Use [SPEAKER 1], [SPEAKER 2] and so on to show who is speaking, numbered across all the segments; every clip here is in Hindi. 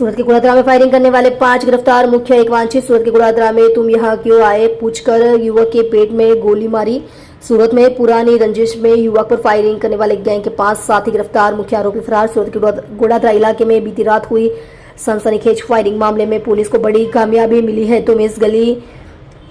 [SPEAKER 1] सूरत के गुड़ादरा में फायरिंग करने वाले 5 गिरफ्तार, मुख्य एक वांछित। सूरत के गुड़ादरा में तुम यहाँ क्यों आए पूछकर युवक के पेट में गोली मारी। सूरत में पुरानी रंजिश में युवक पर फायरिंग करने वाले गैंग के 5 साथी गिरफ्तार, मुख्य आरोपी फरार। सूरत के गुड़ादरा इलाके में बीती रात हुई सनसनीखेज फायरिंग मामले में पुलिस को बड़ी कामयाबी मिली है। तुम इस गली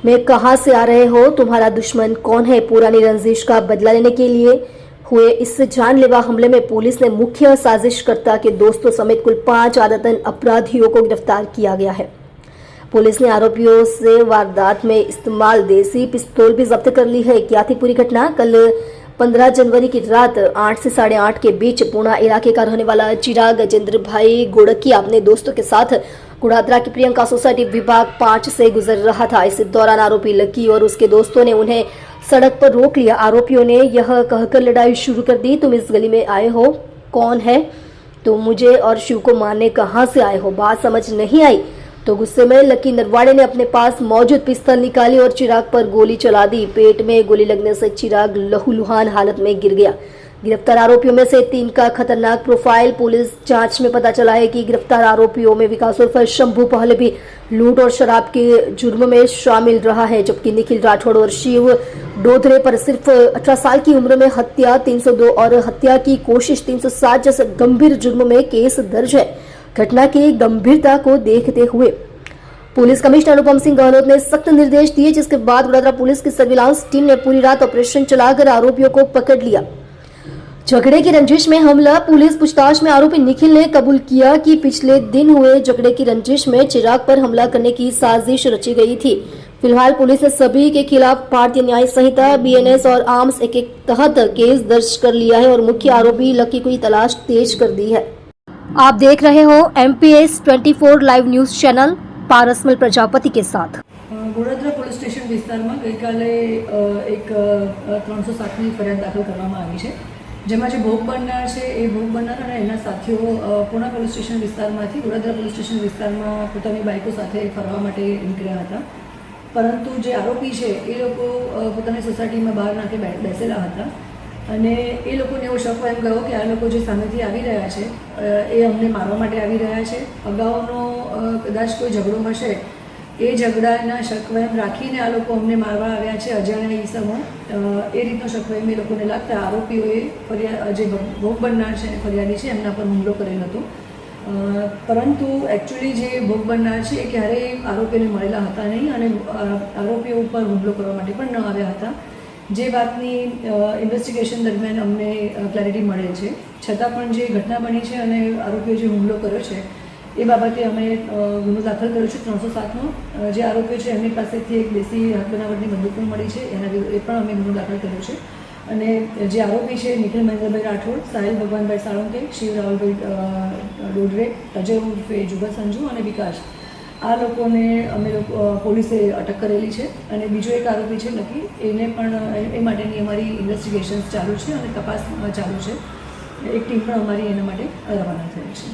[SPEAKER 1] में कहां से आ रहे हो, तुम्हारा दुश्मन कौन है। पुरानी रंजिश का बदला लेने के लिए हुए इस जानलेवा हमले में पुलिस ने मुख्य साजिशकर्ता के दोस्तों समेत कुल 5 आदतन अपराधियों को गिरफ्तार किया गया है। पुलिस ने आरोपियों से वारदात में इस्तेमाल देसी पिस्तौल भी जब्त कर ली है। क्या थी पूरी घटना? कल 15 जनवरी की रात 8 से 8:30 के बीच पूना इलाके का रहने वाला चिराग गजेंद्र भाई गोड़किया अपने दोस्तों के साथ गुड़ादरा की प्रियंका सोसाइटी विभाग 5 से गुजर रहा था। इस दौरान आरोपी लकी और उसके दोस्तों ने उन्हें सड़क पर रोक लिया। आरोपियों ने यह कहकर लड़ाई शुरू कर दी, तुम इस गली में आए हो, कौन है तुम, मुझे और शिव को मारने कहां से आए हो। बात समझ नहीं आई तो गुस्से में लकी नरवाड़े ने अपने पास मौजूद पिस्तौल निकाली और चिराग पर गोली चला दी। पेट में गोली लगने से चिराग लहूलुहान हालत में गिर गया। गिरफ्तार आरोपियों में से 3 का खतरनाक प्रोफाइल। पुलिस जांच में पता चला है कि गिरफ्तार आरोपियों में विकास उर्फ शंभू पहले भी लूट और शराब के जुर्म में शामिल रहा है, जबकि निखिल राठौड़ और शिव डोधरे पर सिर्फ 18 साल की उम्र में हत्या 302 और हत्या की कोशिश 307 जैसे गंभीर जुर्म में केस दर्ज है। घटना की गंभीरता को देखते हुए पुलिस कमिश्नर अनुपम सिंह गहलोत ने सख्त निर्देश दिए, जिसके बाद गुड़ादरा पुलिस की सर्विलांस टीम ने पूरी रात ऑपरेशन चलाकर आरोपियों को पकड़ लिया। झगड़े की रंजिश में हमला। पुलिस पूछताछ में आरोपी निखिल ने कबूल किया कि पिछले दिन हुए झगड़े की रंजिश में चिराग पर हमला करने की साजिश रची गई थी। फिलहाल पुलिस ने सभी के खिलाफ भारतीय न्याय संहिता BNS और आर्म्स एक्ट के तहत केस दर्ज कर लिया है और मुख्य आरोपी लकी की तलाश तेज कर दी है। आप देख रहे हो MPS 24 live news channel Parasmal Prajapati के साथ।
[SPEAKER 2] વડોદરા પોલીસ સ્ટેશન વિસ્તારમાં ગઈકાલે એક 307ની ફરિયાદ દાખલ કરવામાં આવી છે, જેમાં જે ભોગ બનનાર છે એ ભોગ બનનાર અને એના સાથીઓ પૂના પોલીસ સ્ટેશન વિસ્તારમાંથી વડોદરા પોલીસ સ્ટેશન વિસ્તારમાં પોતાની બાઇકો સાથે ફરવા માટે નીકળ્યા હતા, પરંતુ જે આરોપી છે એ લોકો પોતાની સોસાયટીમાં બહાર નાખે બેસેલા હતા અને એ લોકોને એવો શક એમ ગયો કે આ લોકો જે સામેથી આવી રહ્યા છે એ અમને મારવા માટે આવી રહ્યા છે। અગાઉનો કદાચ કોઈ ઝઘડો હશે, એ ઝઘડાના શકવયમ રાખીને આ લોકો અમને મારવા આવ્યા છે અજાણ્યા ઈસમો, એ રીતનો શકવયમ એ લોકોને લાગતા આરોપીઓએ જે ભોગ બનનાર છે ફરિયાદી છે એમના પર હુમલો કરેલો હતો। પરંતુ એકચ્યુઅલી જે ભોગ બનનાર છે એ ક્યારેય આરોપીને મળેલા હતા નહીં અને આરોપીઓ ઉપર હુમલો કરવા માટે પણ ન આવ્યા હતા, જે વાતની ઇન્વેસ્ટિગેશન દરમિયાન અમને ક્લેરિટી મળે છે। છતાં પણ જે ઘટના બની છે અને આરોપીઓ જે હુમલો કર્યો છે એ બાબતે અમે ગુનો દાખલ કર્યો છે 307નો। જે આરોપીઓ છે એમની પાસેથી એક દેશી હાથ બનાવટની બંદૂક પણ મળી છે, એના એ પણ અમે ગુનો દાખલ કર્યો છે। અને જે આરોપી છે નિખિલ મહેન્દ્રભાઈ રાઠોડ, સાહિલ ભગવાનભાઈ સાળંકે, શિવ રાહુલભાઈ ડોડરે, અજય ઉર્ફે જુગલ સંજુ અને વિકાસ, આ લોકોને અમે પોલીસે અટક કરેલી છે। અને બીજો એક આરોપી છે લકી, એને પણ એ માટેની અમારી ઇન્વેસ્ટિગેશન્સ ચાલુ છે અને તપાસ ચાલુ છે। એક ટીમ પણ અમારી એના માટે રવાના થઈ છે।